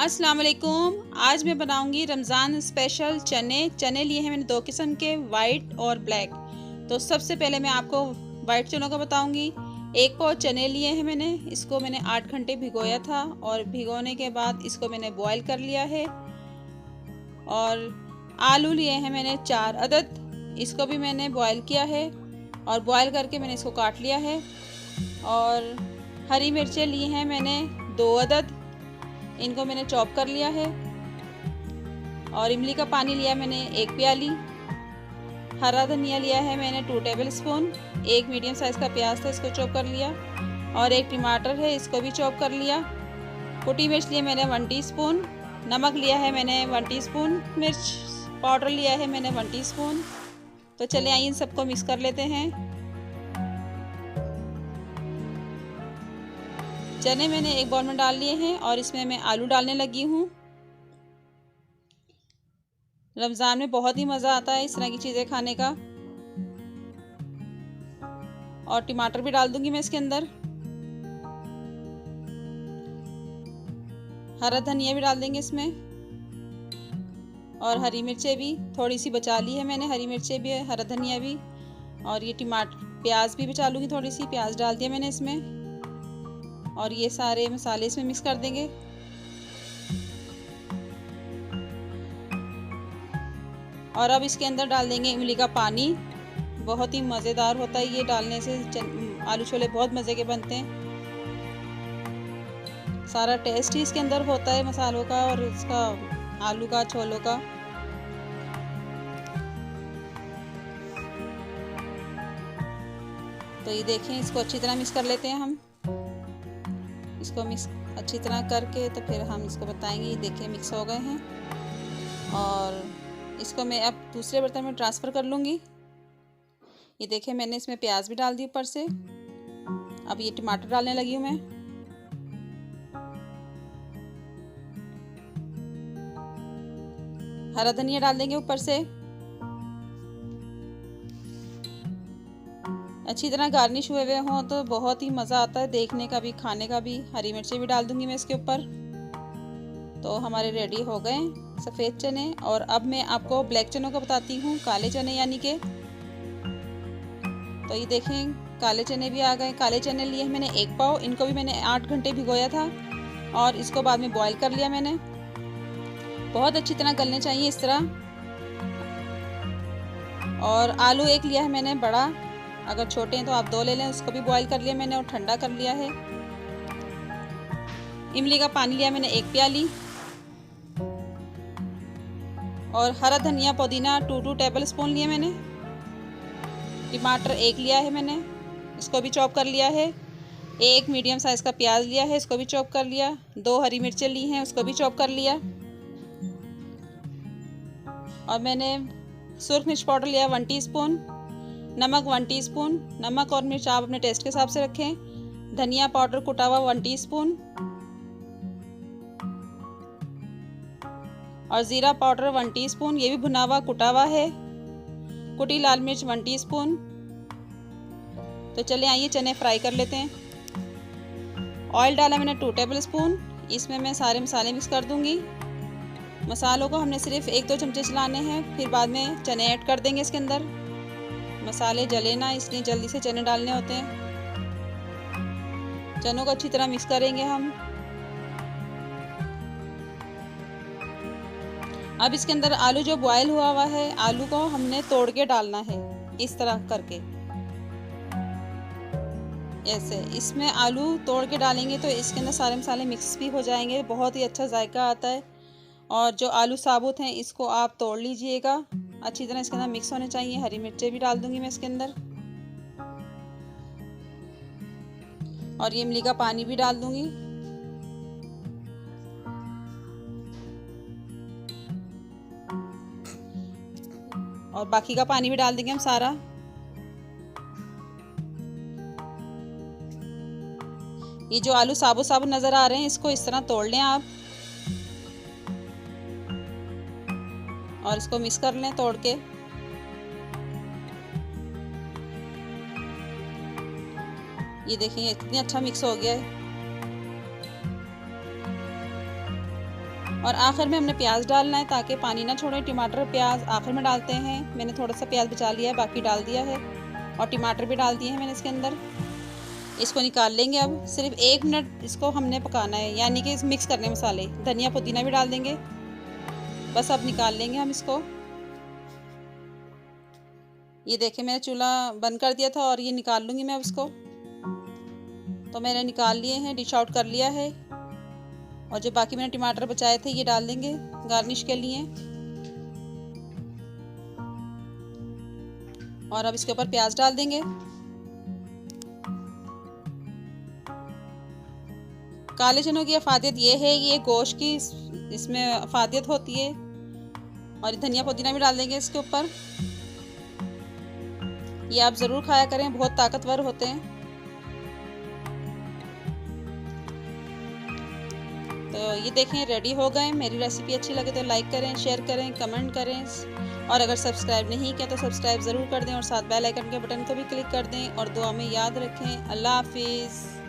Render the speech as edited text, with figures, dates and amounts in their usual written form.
अस्सलाम वालेकुम। आज मैं बनाऊंगी रमज़ान स्पेशल चने लिए हैं मैंने दो किस्म के, वाइट और ब्लैक। तो सबसे पहले मैं आपको वाइट चनों का बताऊंगी। एक पाव चने लिए हैं मैंने, इसको मैंने 8 घंटे भिगोया था और भिगोने के बाद इसको मैंने बॉईल कर लिया है। और आलू लिए हैं मैंने 4 अदद, इसको भी मैंने बॉईल किया है और बॉईल करके मैंने इसको काट लिया है। और हरी मिर्चें ली हैं मैंने 2 अदद, इनको मैंने चॉप कर लिया है। और इमली का पानी लिया मैंने 1 प्याली। हरा धनिया लिया है मैंने 2 टेबल स्पून। एक मीडियम साइज़ का प्याज था, इसको चॉप कर लिया। और एक टमाटर है, इसको भी चॉप कर लिया। कुटी मिर्च लिया मैंने 1 टीस्पून। नमक लिया है मैंने 1 टीस्पून। मिर्च पाउडर लिया है मैंने 1 टीस्पून। तो चले आइए इन सबको मिक्स कर लेते हैं। चने मैंने एक बाउल में डाल लिए हैं और इसमें मैं आलू डालने लगी हूँ। रमज़ान में बहुत ही मज़ा आता है इस तरह की चीज़ें खाने का। और टमाटर भी डाल दूंगी मैं इसके अंदर। हरा धनिया भी डाल देंगे इसमें। और हरी मिर्चें भी थोड़ी सी बचा ली है मैंने, हरी मिर्चें भी, हरा धनिया भी। और ये टमाटर प्याज भी बचा लूँगी, थोड़ी सी प्याज डाल दिया मैंने इसमें। और ये सारे मसाले इसमें मिक्स कर देंगे। और अब इसके अंदर डाल देंगे इमली का पानी। बहुत ही मज़ेदार होता है ये, डालने से आलू छोले बहुत मज़े के बनते हैं। सारा टेस्ट ही इसके अंदर होता है मसालों का और इसका आलू का, छोलों का। तो ये देखें, इसको अच्छी तरह मिक्स कर लेते हैं हम। इसको मिक्स अच्छी तरह करके तो फिर हम इसको बताएंगे। ये देखें मिक्स हो गए हैं। और इसको मैं अब दूसरे बर्तन में ट्रांसफ़र कर लूँगी। ये देखें मैंने इसमें प्याज भी डाल दी ऊपर से। अब ये टमाटर डालने लगी हूँ मैं। हरा धनिया डाल देंगे ऊपर से। अच्छी तरह गार्निश हुए हुए हों तो बहुत ही मज़ा आता है देखने का भी, खाने का भी। हरी मिर्चें भी डाल दूँगी मैं इसके ऊपर। तो हमारे रेडी हो गए सफ़ेद चने। और अब मैं आपको ब्लैक चनों का बताती हूँ, काले चने यानी के। तो ये देखें काले चने भी आ गए। काले चने लिए मैंने 1 पाव, इनको भी मैंने 8 घंटे भिगोया था और इसको बाद में बॉईल कर लिया मैंने। बहुत अच्छी तरह गलने चाहिए इस तरह। और आलू 1 लिया है मैंने बड़ा, अगर छोटे हैं तो आप 2 ले लें। उसको भी बॉईल कर लिया मैंने और ठंडा कर लिया है। इमली का पानी लिया मैंने 1 प्याली। और हरा धनिया पुदीना 2 टेबल स्पून लिए मैंने। टमाटर 1 लिया है मैंने, इसको भी चॉप कर लिया है। एक मीडियम साइज़ का प्याज लिया है, इसको भी चॉप कर लिया। 2 हरी मिर्चें ली हैं, उसको भी चॉप कर लिया। और मैंने सुरख मिर्च पाउडर लिया 1 टीस्पून। नमक 1 टीस्पून। नमक और मिर्च आप अपने टेस्ट के हिसाब से रखें। धनिया पाउडर कुटा हुआ 1 टीस्पून। और ज़ीरा पाउडर 1 टीस्पून, ये भी भुना हुआ कुटा हुआ है। कुटी लाल मिर्च 1 टीस्पून। तो चले आइए चने फ्राई कर लेते हैं। ऑयल डाला मैंने 2 टेबल स्पून। इसमें मैं सारे मसाले मिक्स कर दूंगी। मसालों को हमने सिर्फ 1-2 चमचे चलाने हैं, फिर बाद में चने ऐड कर देंगे इसके अंदर। मसाले जले ना, इसलिए जल्दी से चने डालने होते हैं। चनों को अच्छी तरह मिक्स करेंगे हम। अब इसके अंदर आलू जो बॉयल हुआ है, आलू को हमने तोड़ के डालना है इस तरह करके। ऐसे इसमें आलू तोड़ के डालेंगे तो इसके अंदर सारे मसाले मिक्स भी हो जाएंगे, बहुत ही अच्छा जायका आता है। और जो आलू साबुत हैं इसको आप तोड़ लीजिएगा, अच्छी तरह इसके अंदर मिक्स होने चाहिए। हरी मिर्चें भी डाल दूंगी मैं इसके अंदर। और ये इमली का पानी भी डाल दूंगी। और बाकी का पानी भी डाल देंगे हम सारा। ये जो आलू साबुत साबुत नज़र आ रहे हैं, इसको इस तरह तोड़ लें आप और इसको मिक्स कर लें तोड़ के। ये देखिए कितनी अच्छा मिक्स हो गया है। और आखिर में हमने प्याज डालना है ताकि पानी ना छोड़े। टमाटर प्याज आखिर में डालते हैं। मैंने थोड़ा सा प्याज बचा लिया है, बाकी डाल दिया है, और टमाटर भी डाल दिए हैं मैंने इसके अंदर। इसको निकाल लेंगे। अब सिर्फ 1 मिनट इसको हमने पकाना है, यानी कि मिक्स करने मसाले। धनिया पुदीना भी डाल देंगे। बस अब निकाल लेंगे हम इसको। ये देखें मैंने चूल्हा बंद कर दिया था और ये निकाल लूँगी मैं अब इसको। तो मैंने निकाल लिए हैं, डिश आउट कर लिया है। और जो बाकी मैंने टमाटर बचाए थे ये डाल देंगे गार्निश के लिए। और अब इसके ऊपर प्याज डाल देंगे। काले चनों की अफादियत ये है, ये गोश्त की इसमें अफादियत होती है। और धनिया पुदीना भी डाल देंगे इसके ऊपर। ये आप ज़रूर खाया करें, बहुत ताकतवर होते हैं। तो ये देखें रेडी हो गए। मेरी रेसिपी अच्छी लगे तो लाइक करें, शेयर करें, कमेंट करें, और अगर सब्सक्राइब नहीं किया तो सब्सक्राइब ज़रूर कर दें और साथ बेल आइकन के बटन को भी क्लिक कर दें। और दुआ में याद रखें। अल्लाह हाफिज़।